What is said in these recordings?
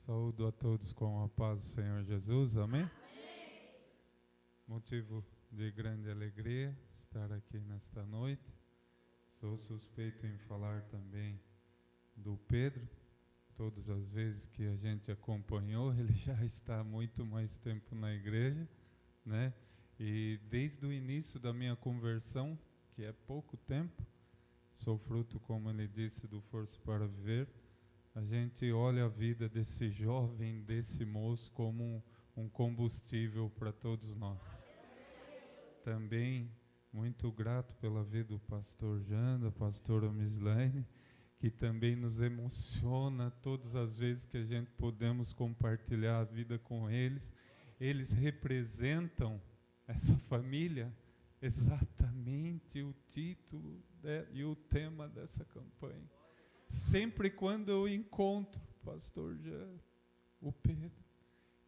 Saúdo a todos com a paz do Senhor Jesus, amém? Amém. Motivo de grande alegria estar aqui nesta noite. Sou suspeito em falar também do Pedro. Todas as vezes que a gente acompanhou, ele já está há muito mais tempo na igreja, né? E desde o início da minha conversão, que é pouco tempo, sou fruto, como ele disse, do Força para Viver. A gente olha a vida desse jovem, desse moço, como um combustível para todos nós. Também muito grato pela vida do pastor Jean, da pastora Mislaine, que também nos emociona todas as vezes que a gente podemos compartilhar a vida com eles. Eles representam essa família, exatamente o título e o tema dessa campanha. Sempre quando eu encontro o pastor Jean, o Pedro,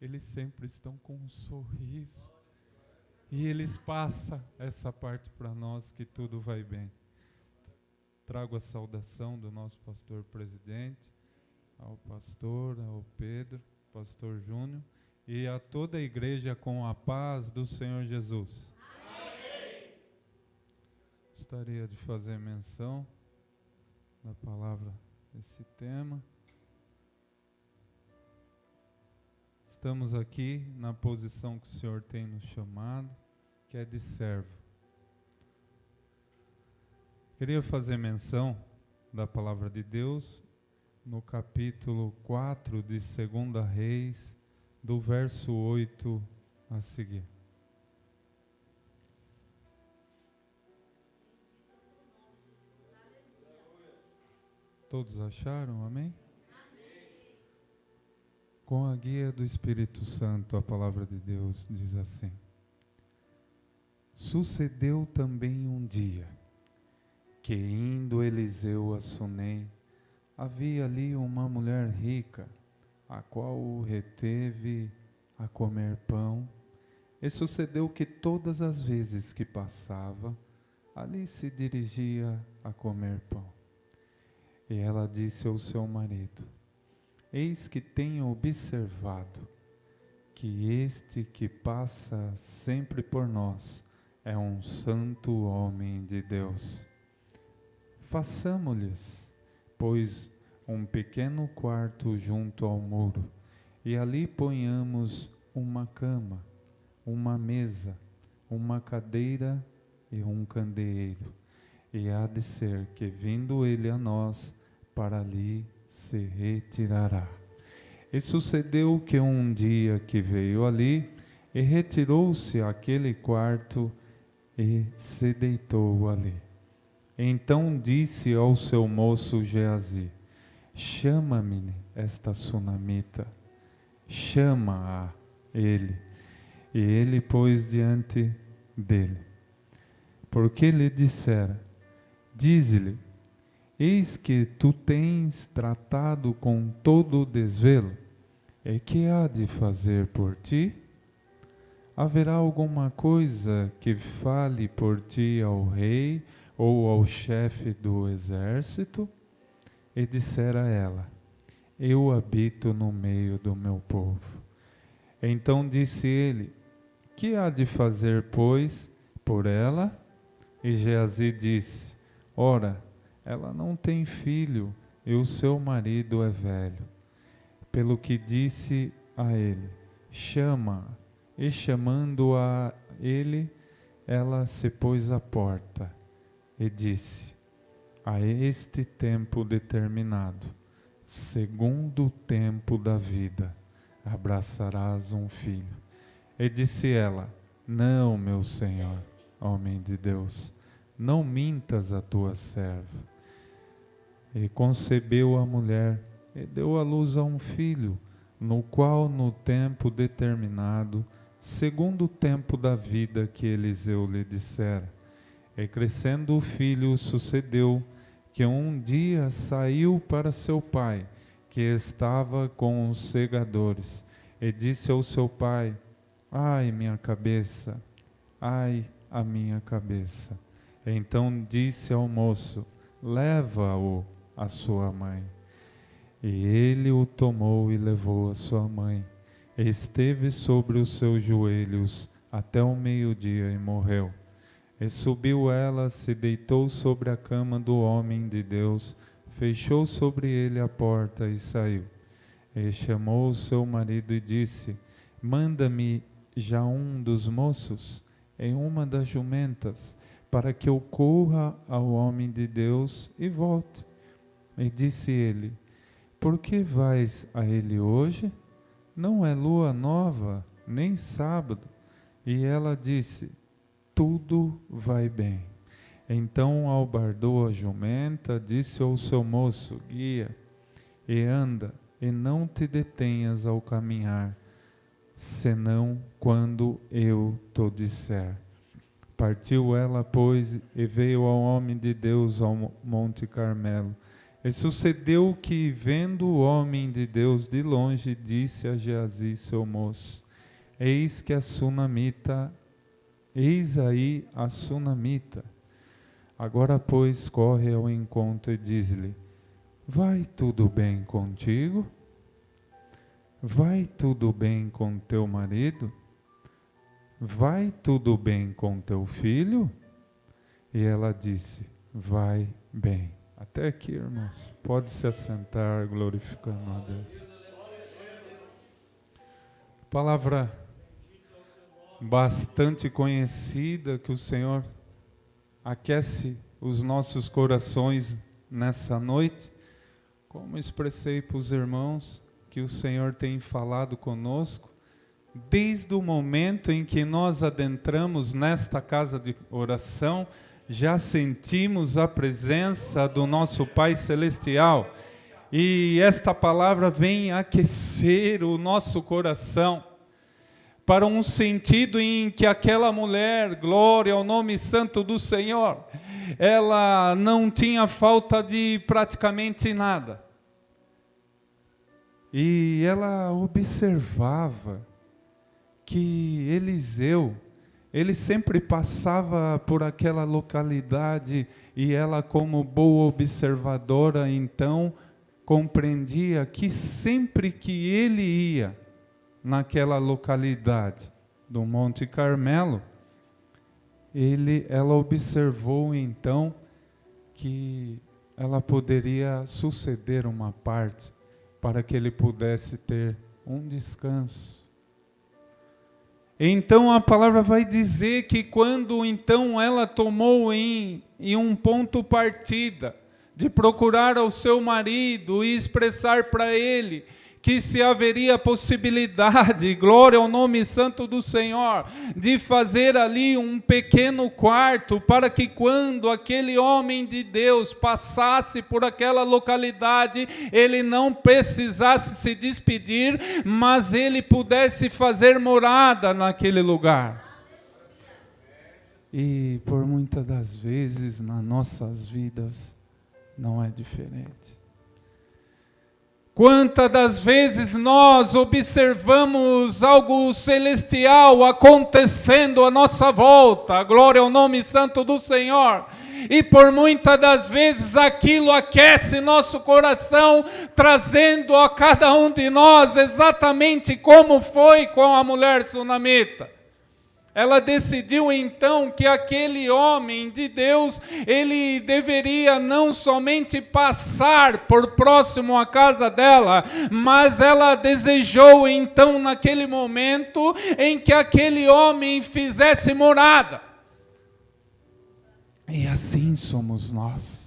eles sempre estão com um sorriso. E eles passam essa parte para nós que tudo vai bem. Trago a saudação do nosso pastor presidente, ao pastor, ao Pedro, pastor Júnior, e a toda a igreja com a paz do Senhor Jesus. Amém. Gostaria de fazer menção da palavra desse tema. Estamos aqui na posição que o Senhor tem nos chamado, que é de servo. Queria fazer menção da palavra de Deus no capítulo 4 de 2 Reis, do verso 8 a seguir. Todos acharam? Amém? Amém? Com a guia do Espírito Santo, a palavra de Deus diz assim: Sucedeu também um dia, que indo Eliseu a Sunem, havia ali uma mulher rica, a qual o reteve a comer pão, e sucedeu que todas as vezes que passava, ali se dirigia a comer pão. E ela disse ao seu marido: Eis que tenho observado que este que passa sempre por nós é um santo homem de Deus. Façamo-lhes, pois, um pequeno quarto junto ao muro, e ali ponhamos uma cama, uma mesa, uma cadeira e um candeeiro. E há de ser que, vindo ele a nós, para ali se retirará. E sucedeu que um dia que veio ali, e retirou-se àquele quarto, e se deitou ali. Então disse ao seu moço Geazi: Chama-me esta sunamita. Chama-a ele. E ele pôs diante dele. Porque lhe dissera: Dize-lhe, eis que tu tens tratado com todo o desvelo, e que há de fazer por ti? Haverá alguma coisa que fale por ti ao rei ou ao chefe do exército? E dissera ela: Eu habito no meio do meu povo. Então disse ele: Que há de fazer, pois, por ela? E Geazi disse: Ora, ela não tem filho, e o seu marido é velho. Pelo que disse a ele: Chama-a. E chamando a ele, ela se pôs à porta e disse: A este tempo determinado, segundo o tempo da vida, abraçarás um filho. E disse ela: Não, meu senhor, homem de Deus, não mintas a tua serva. E concebeu a mulher e deu à luz a um filho, no qual no tempo determinado, segundo o tempo da vida que Eliseu lhe dissera. E crescendo o filho, sucedeu que um dia saiu para seu pai, que estava com os segadores, e disse ao seu pai: Ai, minha cabeça, ai, a minha cabeça. Então disse ao moço: Leva-o à sua mãe. E ele o tomou e levou a sua mãe. Esteve sobre os seus joelhos até o meio-dia e morreu. E subiu ela, se deitou sobre a cama do homem de Deus, fechou sobre ele a porta e saiu. E chamou o seu marido e disse: manda-me já um dos moços em uma das jumentas, para que eu corra ao homem de Deus e volte. E disse ele: por que vais a ele hoje? Não é lua nova, nem sábado. E ela disse: tudo vai bem. Então albardou a jumenta, disse ao seu moço: guia, e anda, e não te detenhas ao caminhar, senão quando eu te disser. Partiu ela, pois, e veio ao homem de Deus ao Monte Carmelo. E sucedeu que, vendo o homem de Deus de longe, disse a Geazi, seu moço: eis aí a sunamita. Agora, pois, corre ao encontro e diz-lhe: vai tudo bem contigo? Vai tudo bem com teu marido? Vai tudo bem com teu filho? E ela disse: vai bem. Até aqui, irmãos. Pode se assentar, glorificando a Deus. Palavra bastante conhecida, que o Senhor aquece os nossos corações nessa noite. Como expressei para os irmãos, que o Senhor tem falado conosco, desde o momento em que nós adentramos nesta casa de oração, já sentimos a presença do nosso Pai Celestial. E esta palavra vem aquecer o nosso coração para um sentido em que aquela mulher, glória ao nome santo do Senhor, ela não tinha falta de praticamente nada. E ela observava que Eliseu, ele sempre passava por aquela localidade e ela, como boa observadora, então compreendia que sempre que ele ia naquela localidade do Monte Carmelo, ela observou então que ela poderia suceder uma parte para que ele pudesse ter um descanso. Então a palavra vai dizer que quando então ela tomou em um ponto partida, de procurar ao seu marido e expressar para ele que se haveria possibilidade, glória ao nome santo do Senhor, de fazer ali um pequeno quarto, para que quando aquele homem de Deus passasse por aquela localidade, ele não precisasse se despedir, mas ele pudesse fazer morada naquele lugar. E por muitas das vezes nas nossas vidas não é diferente. Quantas das vezes nós observamos algo celestial acontecendo à nossa volta, glória ao nome santo do Senhor, e por muitas das vezes aquilo aquece nosso coração, trazendo a cada um de nós exatamente como foi com a mulher sunamita. Ela decidiu então que aquele homem de Deus, ele deveria não somente passar por próximo à casa dela, mas ela desejou então naquele momento em que aquele homem fizesse morada. E assim somos nós.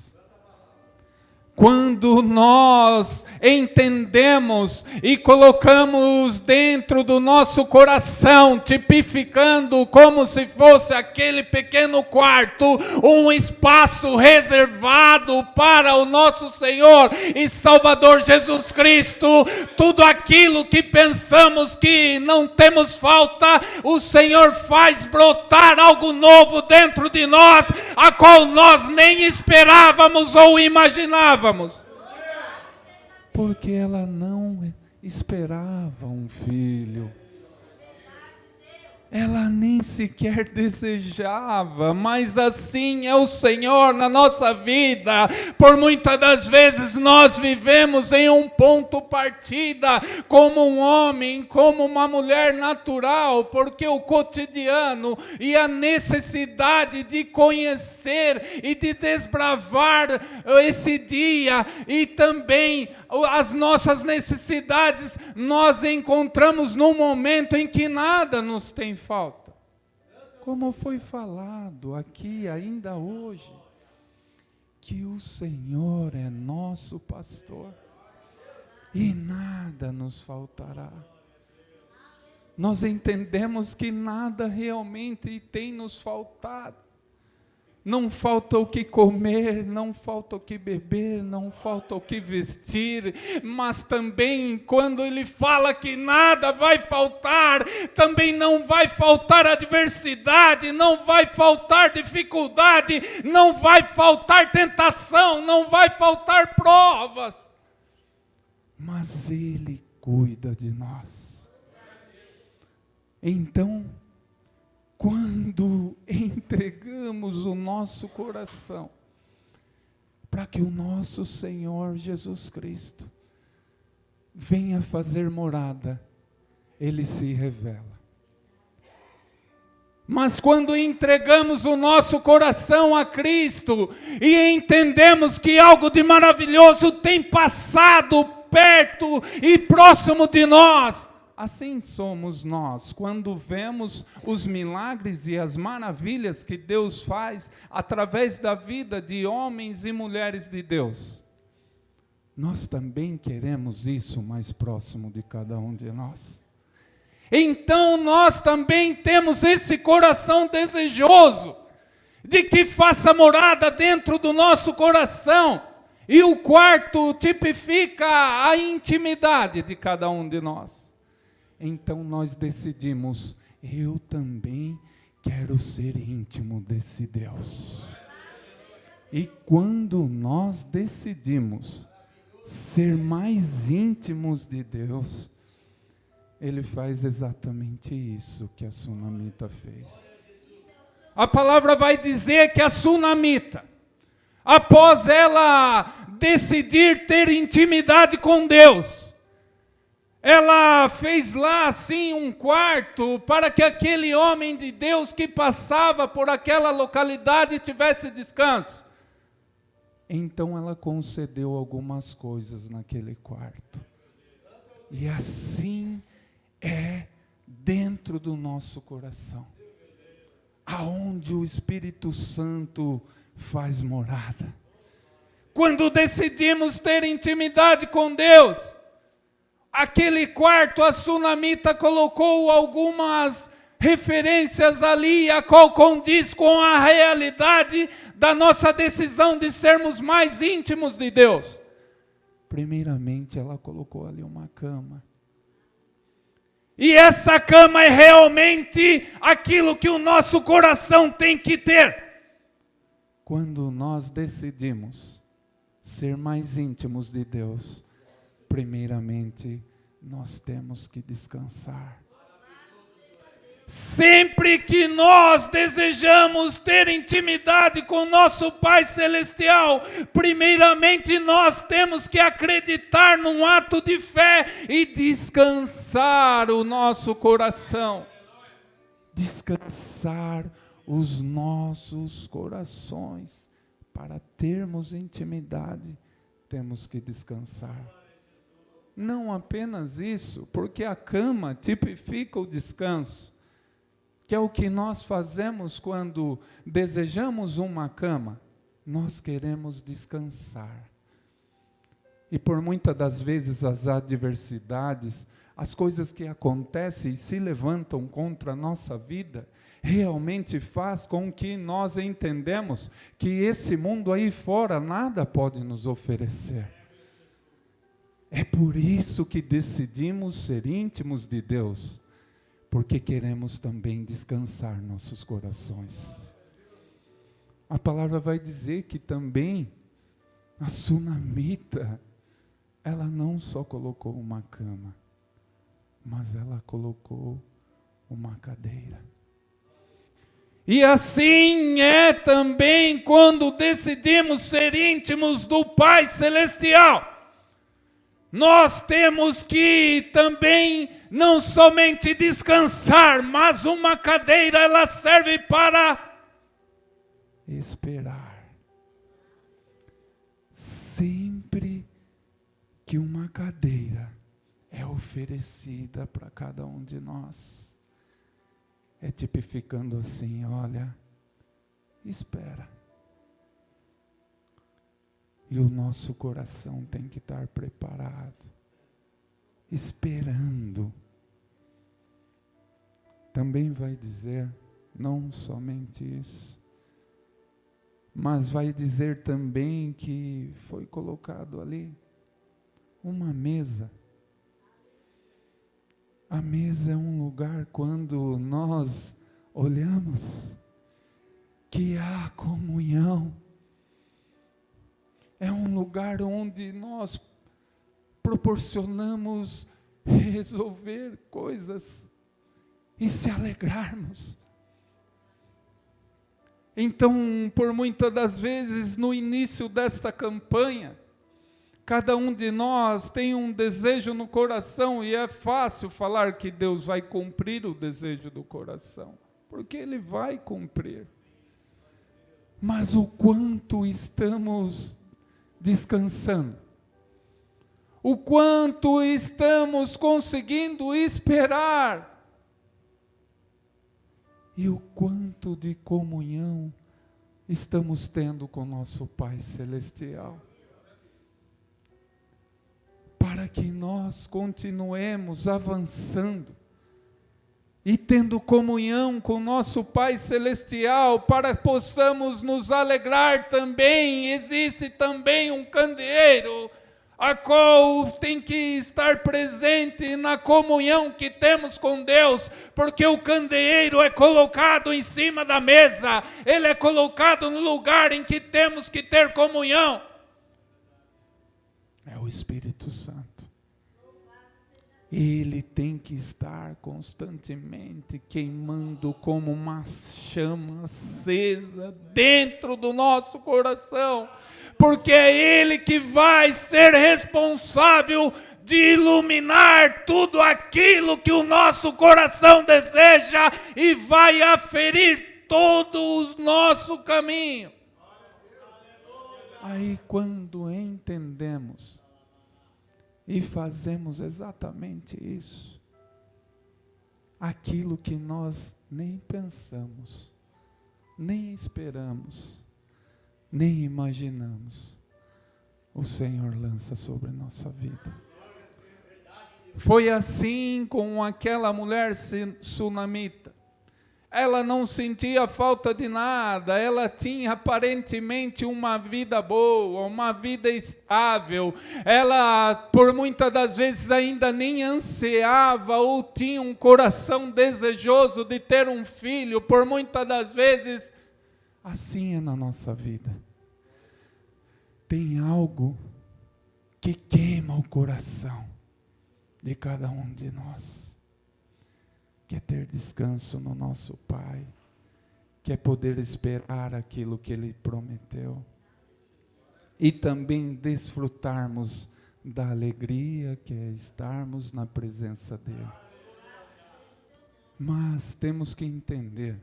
Quando nós entendemos e colocamos dentro do nosso coração, tipificando como se fosse aquele pequeno quarto, um espaço reservado para o nosso Senhor e Salvador Jesus Cristo, tudo aquilo que pensamos que não temos falta, o Senhor faz brotar algo novo dentro de nós, a qual nós nem esperávamos ou imaginávamos. Porque ela não esperava um filho. Ela nem sequer desejava, mas assim é o Senhor na nossa vida. Por muitas das vezes nós vivemos em um ponto partida, como um homem, como uma mulher natural, porque o cotidiano e a necessidade de conhecer e de desbravar esse dia e também as nossas necessidades, nós encontramos num momento em que nada nos tem falta. Como foi falado aqui ainda hoje, que o Senhor é nosso pastor e nada nos faltará. Nós entendemos que nada realmente tem nos faltado. Não falta o que comer, não falta o que beber, não falta o que vestir, mas também quando ele fala que nada vai faltar, também não vai faltar adversidade, não vai faltar dificuldade, não vai faltar tentação, não vai faltar provas, mas ele cuida de nós. Então, quando entregamos o nosso coração para que o nosso Senhor Jesus Cristo venha fazer morada, Ele se revela. Mas quando entregamos o nosso coração a Cristo e entendemos que algo de maravilhoso tem passado perto e próximo de nós, assim somos nós, quando vemos os milagres e as maravilhas que Deus faz através da vida de homens e mulheres de Deus. Nós também queremos isso mais próximo de cada um de nós. Então nós também temos esse coração desejoso de que faça morada dentro do nosso coração. E o quarto tipifica a intimidade de cada um de nós. Então nós decidimos, eu também quero ser íntimo desse Deus. E quando nós decidimos ser mais íntimos de Deus, Ele faz exatamente isso que a sunamita fez. A palavra vai dizer que a sunamita, após ela decidir ter intimidade com Deus, ela fez lá assim um quarto para que aquele homem de Deus que passava por aquela localidade tivesse descanso. Então ela concedeu algumas coisas naquele quarto. E assim é dentro do nosso coração, aonde o Espírito Santo faz morada. Quando decidimos ter intimidade com Deus, aquele quarto, a sunamita colocou algumas referências ali, a qual condiz com a realidade da nossa decisão de sermos mais íntimos de Deus. Primeiramente, ela colocou ali uma cama. E essa cama é realmente aquilo que o nosso coração tem que ter. Quando nós decidimos ser mais íntimos de Deus, primeiramente, nós temos que descansar. Sempre que nós desejamos ter intimidade com nosso Pai Celestial, primeiramente nós temos que acreditar num ato de fé e descansar o nosso coração. Descansar os nossos corações. Para termos intimidade, temos que descansar. Não apenas isso, porque a cama tipifica o descanso, que é o que nós fazemos quando desejamos uma cama, nós queremos descansar. E por muitas das vezes as adversidades, as coisas que acontecem e se levantam contra a nossa vida, realmente faz com que nós entendamos que esse mundo aí fora nada pode nos oferecer. É por isso que decidimos ser íntimos de Deus, porque queremos também descansar nossos corações. A palavra vai dizer que também a sunamita, ela não só colocou uma cama, mas ela colocou uma cadeira. E assim é também quando decidimos ser íntimos do Pai Celestial. Nós temos que também não somente descansar, mas uma cadeira ela serve para esperar. Sempre que uma cadeira é oferecida para cada um de nós, é tipificando assim, olha, espera. E o nosso coração tem que estar preparado, esperando. Também vai dizer, não somente isso, mas vai dizer também que foi colocado ali uma mesa. A mesa é um lugar quando nós olhamos que há comunhão. É um lugar onde nós proporcionamos resolver coisas e se alegrarmos. Então, por muitas das vezes, no início desta campanha, cada um de nós tem um desejo no coração e é fácil falar que Deus vai cumprir o desejo do coração, porque Ele vai cumprir. Mas o quanto estamos descansando, o quanto estamos conseguindo esperar, e o quanto de comunhão estamos tendo com nosso Pai Celestial, para que nós continuemos avançando e tendo comunhão com nosso Pai Celestial, para que possamos nos alegrar também. Existe também um candeeiro, a qual tem que estar presente na comunhão que temos com Deus, porque o candeeiro é colocado em cima da mesa, ele é colocado no lugar em que temos que ter comunhão. É o Espírito Santo. Ele tem que estar constantemente queimando como uma chama acesa dentro do nosso coração, porque é Ele que vai ser responsável de iluminar tudo aquilo que o nosso coração deseja e vai aferir todo o nosso caminho. Aí quando entendemos e fazemos exatamente isso, aquilo que nós nem pensamos, nem esperamos, nem imaginamos, o Senhor lança sobre nossa vida. Foi assim com aquela mulher sunamita. Ela não sentia falta de nada, ela tinha aparentemente uma vida boa, uma vida estável, ela por muitas das vezes ainda nem ansiava ou tinha um coração desejoso de ter um filho, por muitas das vezes, assim é na nossa vida. Tem algo que queima o coração de cada um de nós. Quer ter descanso no nosso Pai, quer poder esperar aquilo que Ele prometeu, e também desfrutarmos da alegria que é estarmos na presença dEle. Mas temos que entender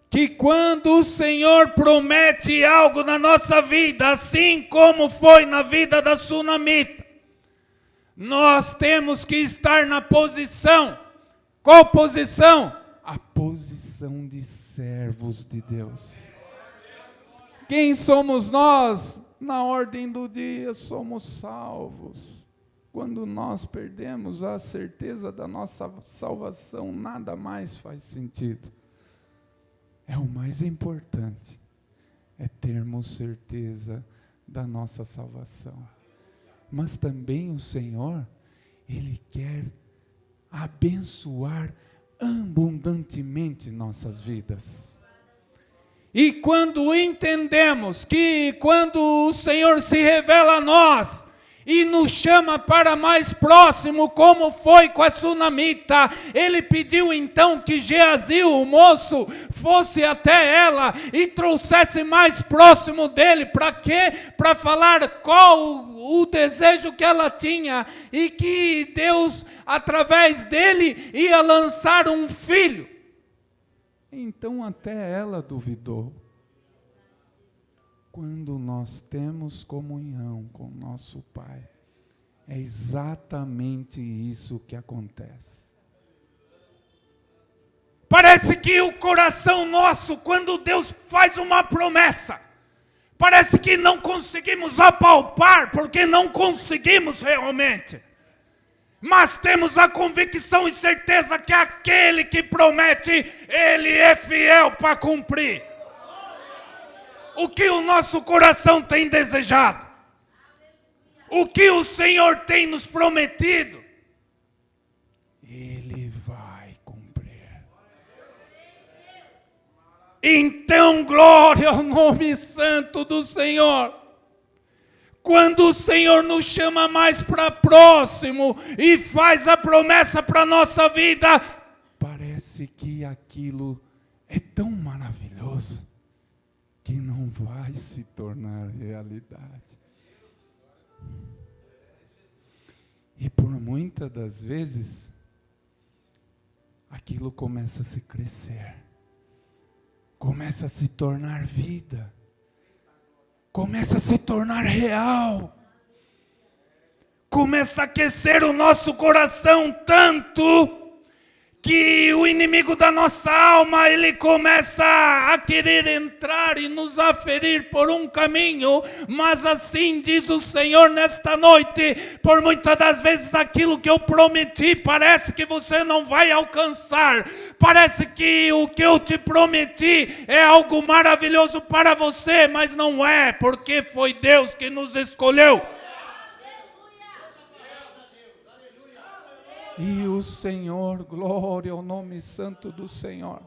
que quando o Senhor promete algo na nossa vida, assim como foi na vida da sunamita, nós temos que estar na posição. Qual posição? A posição de servos de Deus. Quem somos nós? Na ordem do dia somos salvos. Quando nós perdemos a certeza da nossa salvação, nada mais faz sentido. É o mais importante, é termos certeza da nossa salvação. Mas também o Senhor, Ele quer abençoar abundantemente nossas vidas. E quando entendemos que quando o Senhor se revela a nós, e nos chama para mais próximo, como foi com a sunamita. Ele pediu então que Geazi, o moço, fosse até ela e trouxesse mais próximo dele. Para quê? Para falar qual o desejo que ela tinha e que Deus, através dele, ia lançar um filho. Então até ela duvidou. Quando nós temos comunhão com nosso Pai, é exatamente isso que acontece. Parece que o coração nosso, quando Deus faz uma promessa, parece que não conseguimos apalpar, porque não conseguimos realmente. Mas temos a convicção e certeza que aquele que promete, Ele é fiel para cumprir. O que o nosso coração tem desejado, o que o Senhor tem nos prometido, Ele vai cumprir. Então, glória ao nome santo do Senhor. Quando o Senhor nos chama mais para próximo e faz a promessa para a nossa vida, parece que aquilo é tão maravilhoso que não vai se tornar realidade. E por muitas das vezes, aquilo começa a se crescer, começa a se tornar vida, começa a se tornar real, começa a aquecer o nosso coração tanto que o inimigo da nossa alma, ele começa a querer entrar e nos aferir por um caminho, mas assim diz o Senhor nesta noite, por muitas das vezes aquilo que eu prometi, parece que você não vai alcançar, parece que o que eu te prometi é algo maravilhoso para você, mas não é, porque foi Deus que nos escolheu. E o Senhor, glória ao nome santo do Senhor.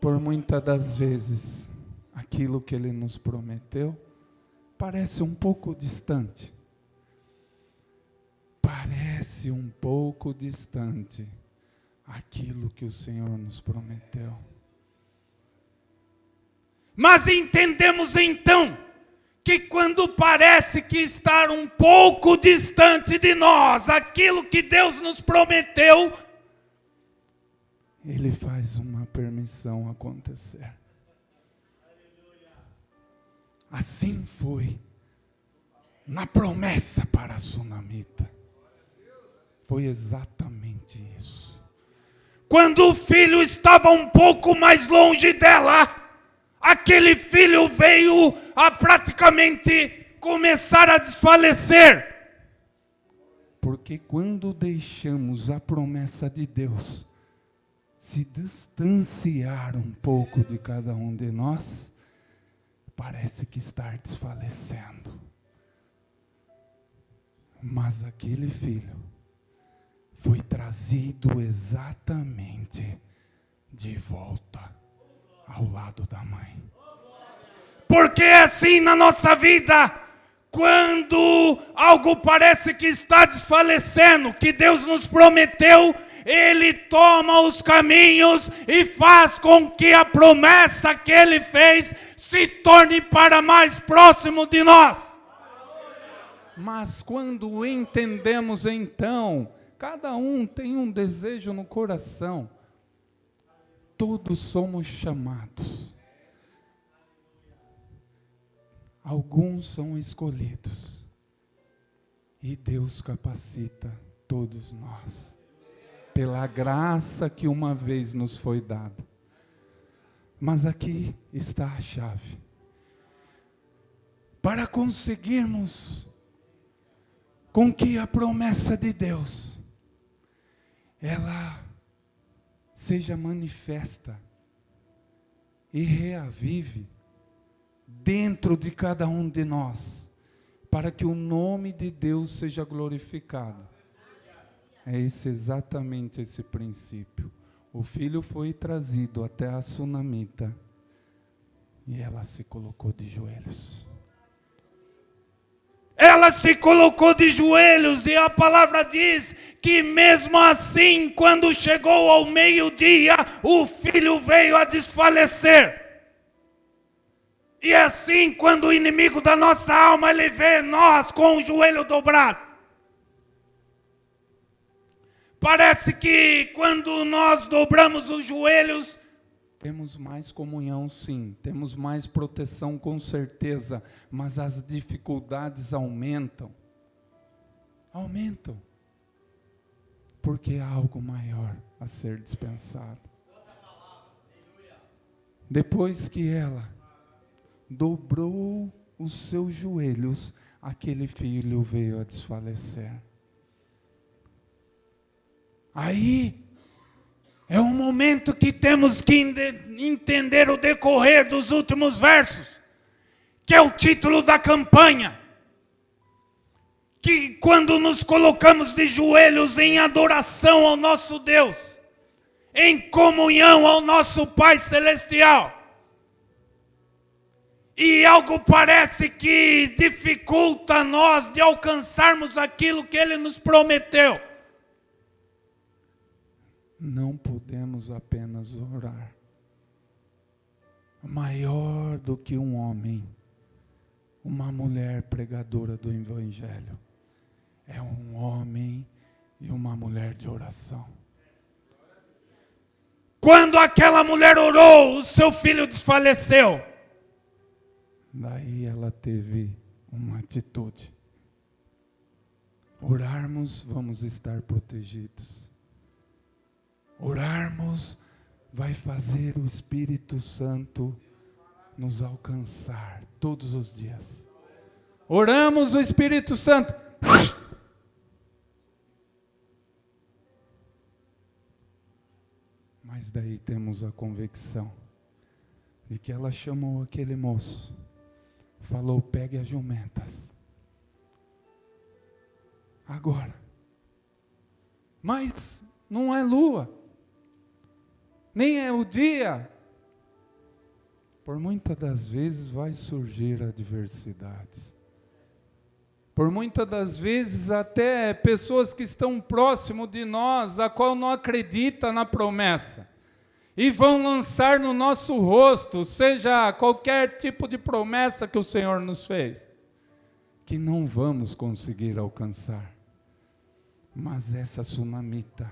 Por muitas das vezes, aquilo que Ele nos prometeu, parece um pouco distante. Parece um pouco distante aquilo que o Senhor nos prometeu. Mas entendemos então, que quando parece que está um pouco distante de nós, aquilo que Deus nos prometeu, Ele faz uma permissão acontecer. Assim foi na promessa para a sunamita. Foi exatamente isso. Quando o filho estava um pouco mais longe dela, aquele filho veio a praticamente começar a desfalecer. Porque quando deixamos a promessa de Deus se distanciar um pouco de cada um de nós, parece que está desfalecendo. Mas aquele filho foi trazido exatamente de volta ao lado da mãe. Porque é assim na nossa vida, quando algo parece que está desfalecendo, que Deus nos prometeu, Ele toma os caminhos e faz com que a promessa que Ele fez se torne para mais próximo de nós. Mas quando entendemos então, cada um tem um desejo no coração, todos somos chamados. Alguns são escolhidos. E Deus capacita todos nós. Pela graça que uma vez nos foi dada. Mas aqui está a chave. Para conseguirmos com que a promessa de Deus, ela seja manifesta e reavive dentro de cada um de nós, para que o nome de Deus seja glorificado. É exatamente esse princípio. O filho foi trazido até a sunamita e ela se colocou de joelhos. Ela se colocou de joelhos e a palavra diz que mesmo assim, quando chegou ao meio-dia, o filho veio a desfalecer. E assim, quando o inimigo da nossa alma, ele vê nós com o joelho dobrado. Parece que quando nós dobramos os joelhos, temos mais comunhão, sim, temos mais proteção, com certeza, mas as dificuldades aumentam. Aumentam. Porque há algo maior a ser dispensado. Depois que ela dobrou os seus joelhos, aquele filho veio a desfalecer. Aí é um momento que temos que entender o decorrer dos últimos versos, que é o título da campanha. Que quando nos colocamos de joelhos em adoração ao nosso Deus, em comunhão ao nosso Pai Celestial, e algo parece que dificulta nós de alcançarmos aquilo que Ele nos prometeu, não podemos apenas orar. Maior do que um homem, uma mulher pregadora do Evangelho, é um homem e uma mulher de oração. Quando aquela mulher orou, o seu filho desfaleceu. Daí ela teve uma atitude. Orarmos, vamos estar protegidos. Orarmos vai fazer o Espírito Santo nos alcançar todos os dias. Oramos, o Espírito Santo. Mas daí temos a convicção de que ela chamou aquele moço, falou: pegue as jumentas. Agora. Mas não é lua, nem é o dia. Por muitas das vezes vai surgir adversidades. Por muitas das vezes até pessoas que estão próximo de nós, a qual não acredita na promessa, e vão lançar no nosso rosto, seja qualquer tipo de promessa que o Senhor nos fez, que não vamos conseguir alcançar. Mas essa sunamita,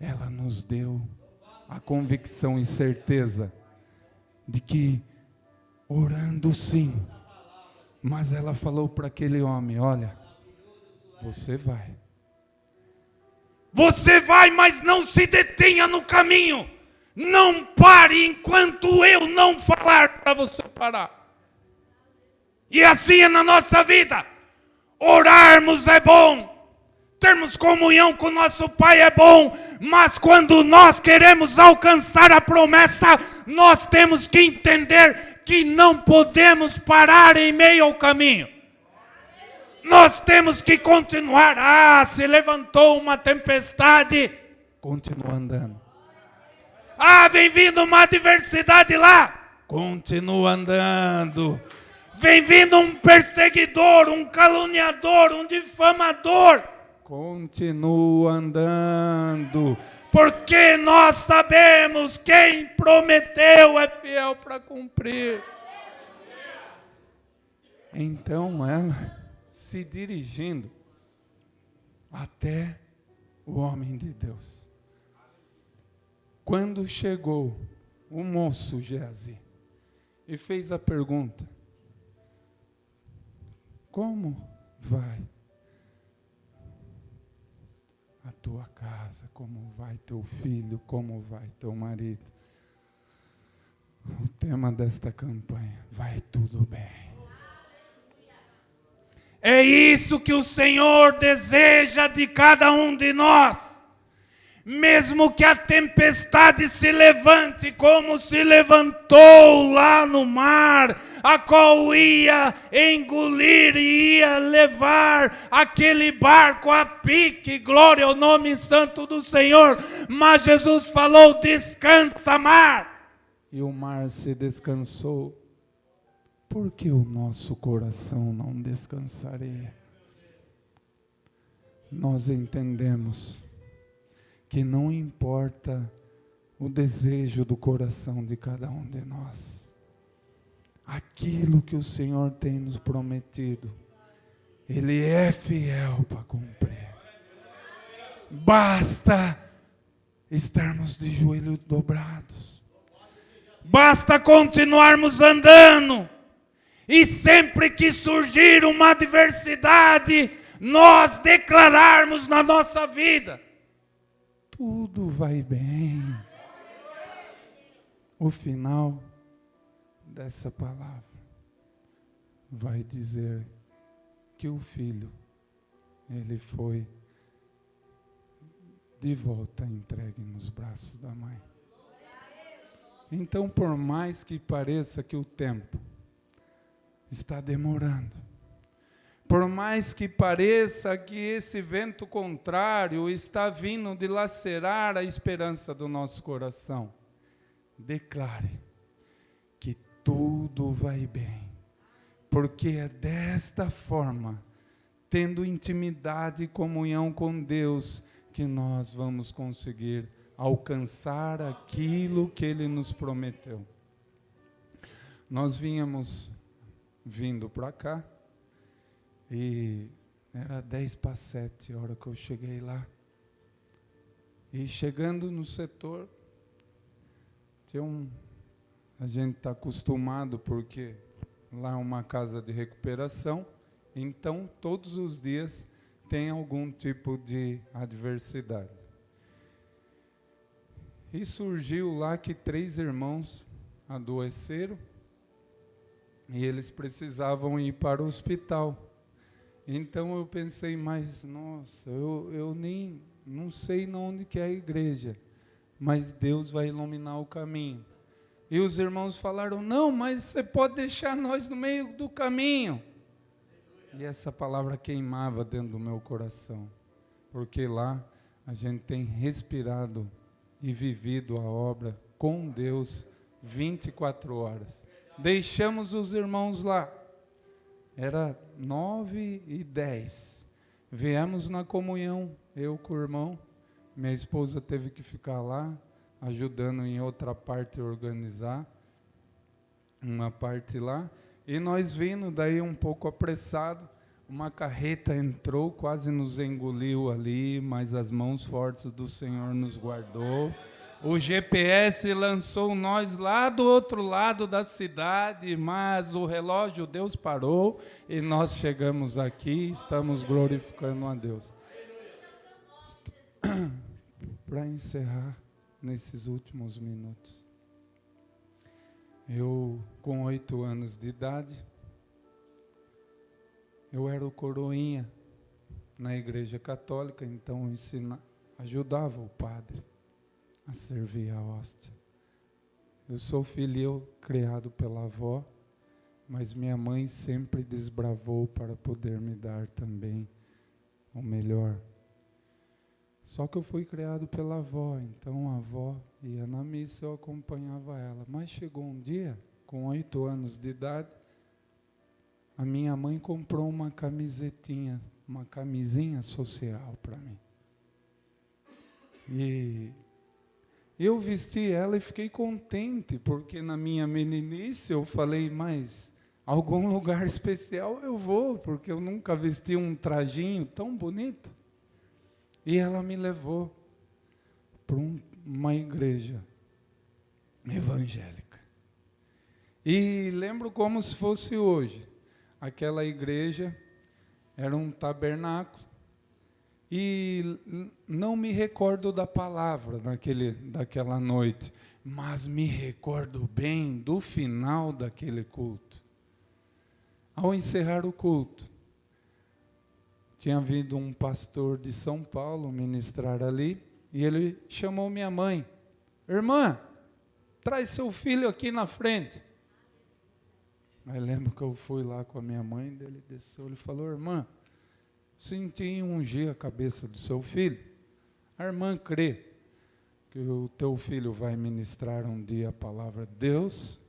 ela nos deu a convicção e certeza de que, orando sim, mas ela falou para aquele homem: olha, você vai. Você vai, mas não se detenha no caminho. Não pare enquanto eu não falar para você parar. E assim é na nossa vida. Orarmos é bom. Termos comunhão com nosso Pai é bom, mas quando nós queremos alcançar a promessa, nós temos que entender que não podemos parar em meio ao caminho. Nós temos que continuar. Se levantou uma tempestade, continua andando. Vem vindo uma adversidade lá, continua andando. Vem vindo um perseguidor, um caluniador, um difamador, continua andando, porque nós sabemos quem prometeu é fiel para cumprir. Então ela, se dirigindo até o homem de Deus, quando chegou o moço Geazi e fez a pergunta: como vai a tua casa, como vai teu filho, como vai teu marido? O tema desta campanha: vai tudo bem. É isso que o Senhor deseja de cada um de nós. Mesmo que a tempestade se levante como se levantou lá no mar, a qual ia engolir e ia levar aquele barco a pique, glória ao nome santo do Senhor. Mas Jesus falou: descansa, mar. E o mar se descansou. por que o nosso coração não descansaria? Nós entendemos que não importa o desejo do coração de cada um de nós, aquilo que o Senhor tem nos prometido, Ele é fiel para cumprir. Basta estarmos de joelhos dobrados. Basta continuarmos andando. E sempre que surgir uma adversidade, nós declararmos na nossa vida: tudo vai bem. O final dessa palavra vai dizer que o filho, ele foi de volta entregue nos braços da mãe. Então, por mais que pareça que o tempo está demorando, por mais que pareça que esse vento contrário está vindo dilacerar a esperança do nosso coração, declare que tudo vai bem, porque é desta forma, tendo intimidade e comunhão com Deus, que nós vamos conseguir alcançar aquilo que Ele nos prometeu. Nós vindo para cá, e era 6:50 a hora que eu cheguei lá. E chegando no setor, a gente está acostumado, porque lá é uma casa de recuperação, então todos os dias tem algum tipo de adversidade. E surgiu lá que 3 irmãos adoeceram e eles precisavam ir para o hospital. Então eu pensei, mas nossa, eu nem não sei onde que é a igreja, mas Deus vai iluminar o caminho. E os irmãos falaram, não, mas você pode deixar nós no meio do caminho. E essa palavra queimava dentro do meu coração, porque lá a gente tem respirado e vivido a obra com Deus 24 horas. Deixamos os irmãos lá, era 9:10, viemos na comunhão, eu com o irmão, minha esposa teve que ficar lá, ajudando em outra parte a organizar, uma parte lá, e nós vindo daí um pouco apressado, uma carreta entrou, quase nos engoliu ali, mas as mãos fortes do Senhor nos guardou. O GPS lançou nós lá do outro lado da cidade, mas o relógio Deus parou e nós chegamos aqui, estamos glorificando a Deus. Para encerrar nesses últimos minutos, eu com 8 anos de idade, eu era o coroinha na igreja católica, então ajudava o padre a servir a hóstia. Eu sou filho criado pela avó, mas minha mãe sempre desbravou para poder me dar também o melhor. Só que eu fui criado pela avó, então a avó ia na missa, eu acompanhava ela. Mas chegou um dia, com 8 anos de idade, a minha mãe comprou uma camisetinha, uma camisinha social para mim. E eu vesti ela e fiquei contente, porque na minha meninice eu falei, mas algum lugar especial eu vou, porque eu nunca vesti um trajinho tão bonito. E ela me levou para uma igreja evangélica. E lembro como se fosse hoje. Aquela igreja era um tabernáculo. E não me recordo da palavra daquela noite, mas me recordo bem do final daquele culto. Ao encerrar o culto, tinha vindo um pastor de São Paulo ministrar ali, e ele chamou minha mãe. Irmã, traz seu filho aqui na frente. Aí lembro que eu fui lá com a minha mãe, ele desceu, ele falou, irmã, senti ungir a cabeça do seu filho. A irmã crê que o teu filho vai ministrar um dia a palavra de Deus,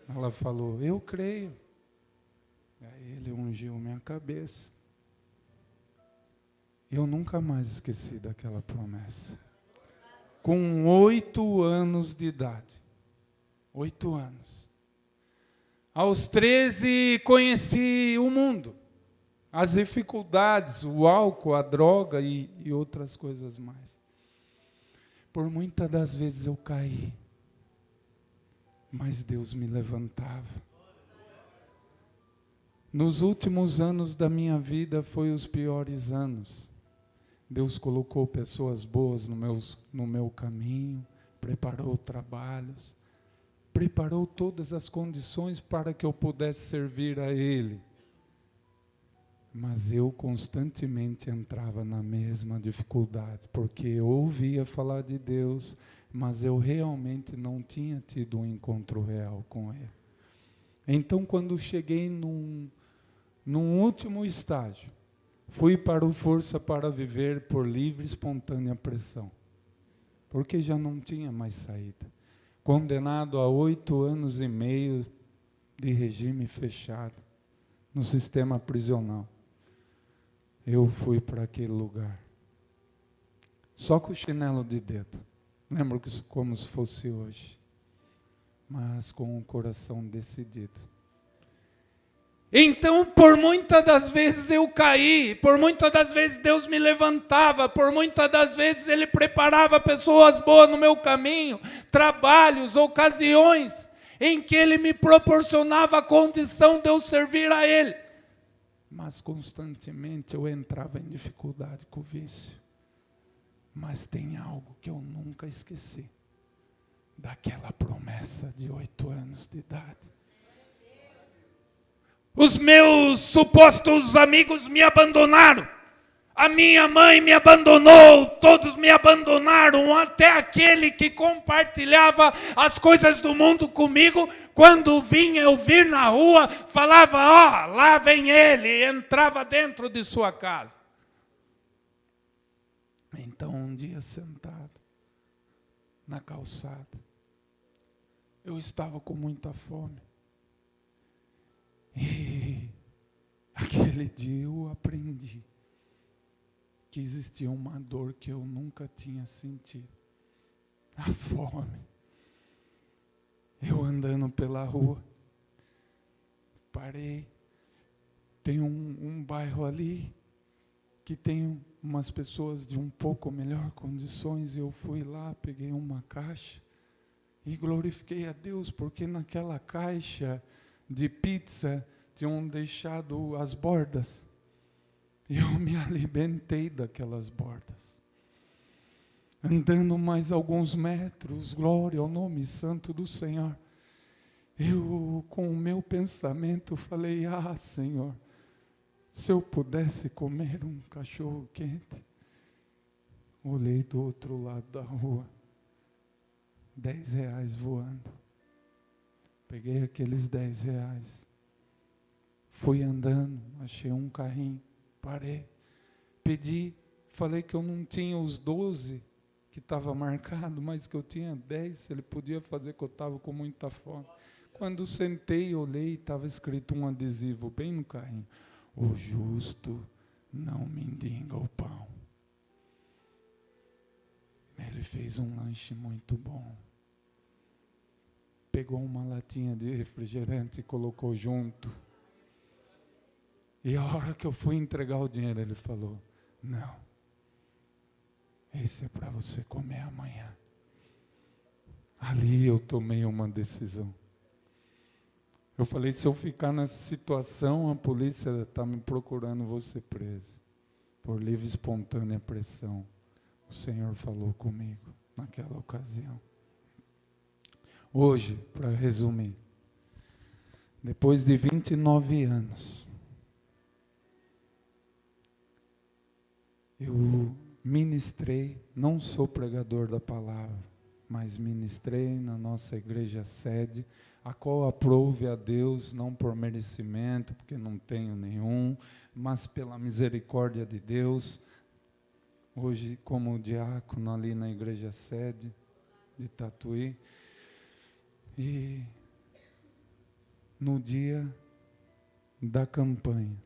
Ela falou, eu creio. Aí ele ungiu minha cabeça. Eu nunca mais esqueci daquela promessa. Com 8 anos de idade. 8 anos. Aos 13 conheci o mundo. As dificuldades, o álcool, a droga e outras coisas mais. Por muitas das vezes eu caí. Mas Deus me levantava. Nos últimos anos da minha vida foi os piores anos. Deus colocou pessoas boas no meu caminho, preparou trabalhos, preparou todas as condições para que eu pudesse servir a Ele. Mas eu constantemente entrava na mesma dificuldade, porque eu ouvia falar de Deus, mas eu realmente não tinha tido um encontro real com Ele. Então, quando cheguei num último estágio, fui para o Força para Viver por livre e espontânea pressão, porque já não tinha mais saída. Condenado a 8 anos e meio de regime fechado, no sistema prisional. Eu fui para aquele lugar, só com o chinelo de dedo. Lembro como se fosse hoje, mas com o coração decidido. Então, por muitas das vezes eu caí, por muitas das vezes Deus me levantava, por muitas das vezes Ele preparava pessoas boas no meu caminho, trabalhos, ocasiões, em que Ele me proporcionava a condição de eu servir a Ele. Mas constantemente eu entrava em dificuldade com o vício. Mas tem algo que eu nunca esqueci, daquela promessa de 8 anos de idade. Os meus supostos amigos me abandonaram. A minha mãe me abandonou, todos me abandonaram, até aquele que compartilhava as coisas do mundo comigo, quando vinha eu vir na rua, falava, ó, lá vem ele, e entrava dentro de sua casa. Então, um dia sentado na calçada, eu estava com muita fome. E aquele dia eu aprendi que existia uma dor que eu nunca tinha sentido. A fome. Eu andando pela rua, parei. Tem um bairro ali que tem umas pessoas de um pouco melhor condições. Eu fui lá, peguei uma caixa e glorifiquei a Deus, porque naquela caixa de pizza tinham deixado as bordas. E eu me alimentei daquelas bordas. Andando mais alguns metros, glória ao nome santo do Senhor, eu com o meu pensamento falei, Senhor, se eu pudesse comer um cachorro quente. Olhei do outro lado da rua, R$10 voando. Peguei aqueles R$10, fui andando, achei um carrinho, parei, pedi, falei que eu não tinha os 12 que estava marcado, mas que eu tinha 10, se ele podia fazer, que eu estava com muita fome. Quando sentei, olhei, estava escrito um adesivo bem no carrinho, o justo não mendiga o pão. Ele fez um lanche muito bom. Pegou uma latinha de refrigerante e colocou junto. E a hora que eu fui entregar o dinheiro, ele falou, não, esse é para você comer amanhã. Ali eu tomei uma decisão. Eu falei, se eu ficar nessa situação, a polícia está me procurando, vou ser preso. Por livre e espontânea pressão. O Senhor falou comigo naquela ocasião. Hoje, para resumir, depois de 29 anos, eu ministrei, não sou pregador da palavra, mas ministrei na nossa igreja sede, a qual aprove a Deus, não por merecimento, porque não tenho nenhum, mas pela misericórdia de Deus, hoje como diácono ali na igreja sede de Tatuí. E no dia da campanha,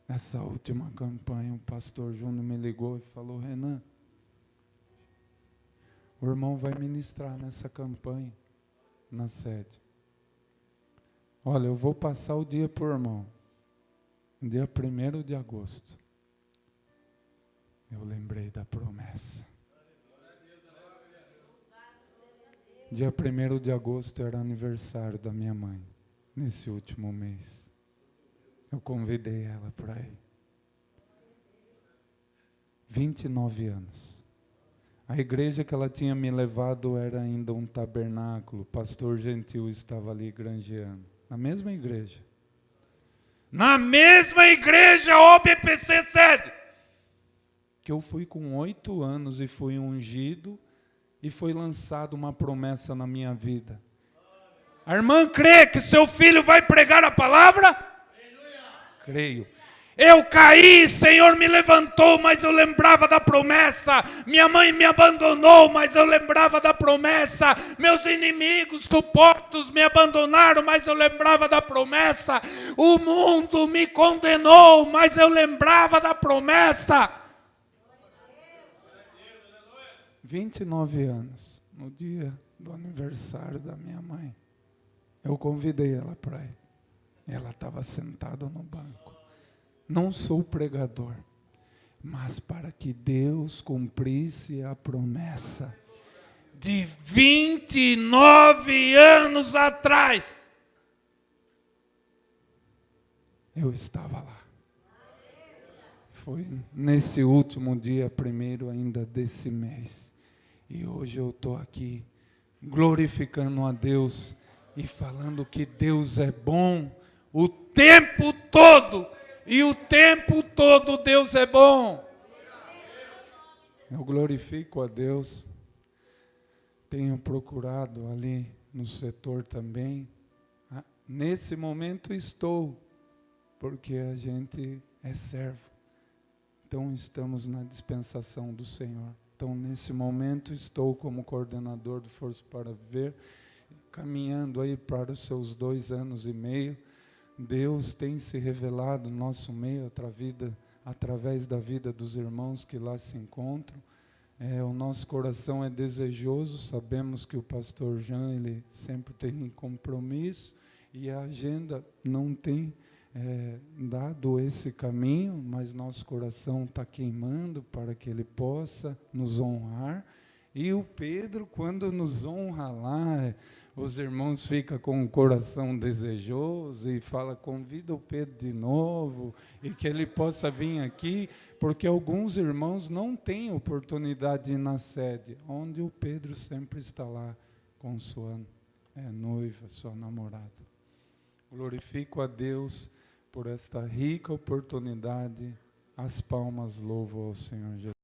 essa última campanha, o pastor Júnior me ligou e falou: Renan, o irmão vai ministrar nessa campanha, na sede. Olha, eu vou passar o dia para o irmão, dia 1º de agosto. Eu lembrei da promessa. Dia 1º de agosto era aniversário da minha mãe, nesse último mês. Eu convidei ela para ir. 29 anos. A igreja que ela tinha me levado era ainda um tabernáculo. O pastor Gentil estava ali granjeando. Na mesma igreja. Na mesma igreja OBPC sede. Que eu fui com 8 anos e fui ungido e foi lançada uma promessa na minha vida. A irmã crê que seu filho vai pregar a palavra? Creio. Eu caí, Senhor me levantou, mas eu lembrava da promessa. Minha mãe me abandonou, mas eu lembrava da promessa. Meus inimigos supostos me abandonaram, mas eu lembrava da promessa. O mundo me condenou, mas eu lembrava da promessa. 29 anos, no dia do aniversário da minha mãe. Eu convidei ela para ir. Ela estava sentada no banco. Não sou pregador, mas para que Deus cumprisse a promessa de 29 anos atrás. Eu estava lá. Foi nesse último dia 1º ainda desse mês. E hoje eu estou aqui glorificando a Deus e falando que Deus é bom o tempo todo. E o tempo todo Deus é bom. Eu glorifico a Deus. Tenho procurado ali no setor também. Nesse momento estou, porque a gente é servo. Então estamos na dispensação do Senhor. Então nesse momento estou como coordenador do Força para Viver, caminhando aí para os seus 2 anos e meio. Deus tem se revelado no nosso meio através da vida dos irmãos que lá se encontram. O nosso coração é desejoso, sabemos que o pastor Jean ele sempre tem compromisso e a agenda não tem dado esse caminho, mas nosso coração está queimando para que ele possa nos honrar. E o Pedro, quando nos honra lá, os irmãos ficam com o coração desejoso e falam: convida o Pedro de novo e que ele possa vir aqui, porque alguns irmãos não têm oportunidade de ir na sede, onde o Pedro sempre está lá com sua noiva, sua namorada. Glorifico a Deus por esta rica oportunidade. As palmas louvam ao Senhor Jesus.